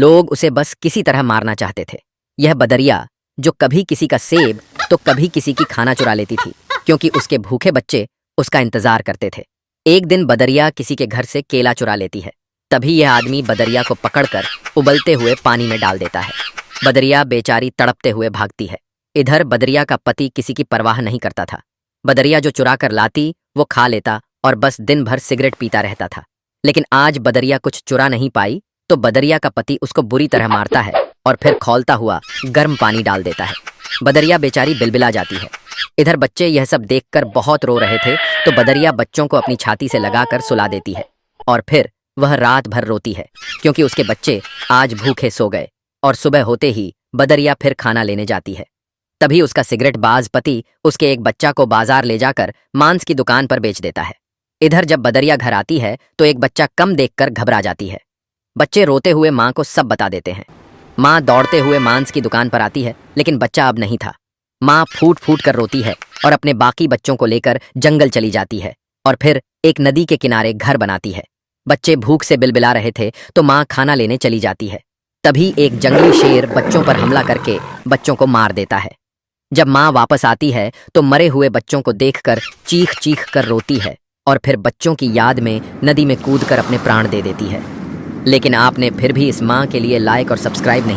लोग उसे बस किसी तरह मारना चाहते थे। यह बदरिया जो कभी किसी का सेब तो कभी किसी की खाना चुरा लेती थी, क्योंकि उसके भूखे बच्चे उसका इंतजार करते थे। एक दिन बदरिया किसी के घर से केला चुरा लेती है। तभी यह आदमी बदरिया को पकड़कर उबलते हुए पानी में डाल देता है। बदरिया बेचारी तड़पते हुए भागती है। इधर बदरिया का पति किसी की परवाह नहीं करता था। बदरिया जो चुरा कर लाती वो खा लेता और बस दिन भर सिगरेट पीता रहता था। लेकिन आज बदरिया कुछ चुरा नहीं पाई तो बदरिया का पति उसको बुरी तरह मारता है और फिर खौलता हुआ गर्म पानी डाल देता है। बदरिया बेचारी बिलबिला जाती है। इधर बच्चे यह सब देखकर बहुत रो रहे थे तो बदरिया बच्चों को अपनी छाती से लगाकर सुला देती है और फिर वह रात भर रोती है, क्योंकि उसके बच्चे आज भूखे सो गए। और सुबह होते ही बदरिया फिर खाना लेने जाती है। तभी उसका सिगरेट बाज पति उसके एक बच्चा को बाजार ले जाकर मांस की दुकान पर बेच देता है। इधर जब बदरिया घर आती है तो एक बच्चा कम देखकर घबरा जाती है। बच्चे रोते हुए माँ को सब बता देते हैं। माँ दौड़ते हुए मांस की दुकान पर आती है, लेकिन बच्चा अब नहीं था। माँ फूट फूट कर रोती है और अपने बाकी बच्चों को लेकर जंगल चली जाती है और फिर एक नदी के किनारे घर बनाती है। बच्चे भूख से बिलबिला रहे थे तो माँ खाना लेने चली जाती है। तभी एक जंगली शेर बच्चों पर हमला करके बच्चों को मार देता है। जब माँ वापस आती है तो मरे हुए बच्चों को देखकर चीख चीख कर रोती है और फिर बच्चों की याद में नदी में कूदकर अपने प्राण दे देती है। लेकिन आपने फिर भी इस माँ के लिए लाइक और सब्सक्राइब नहीं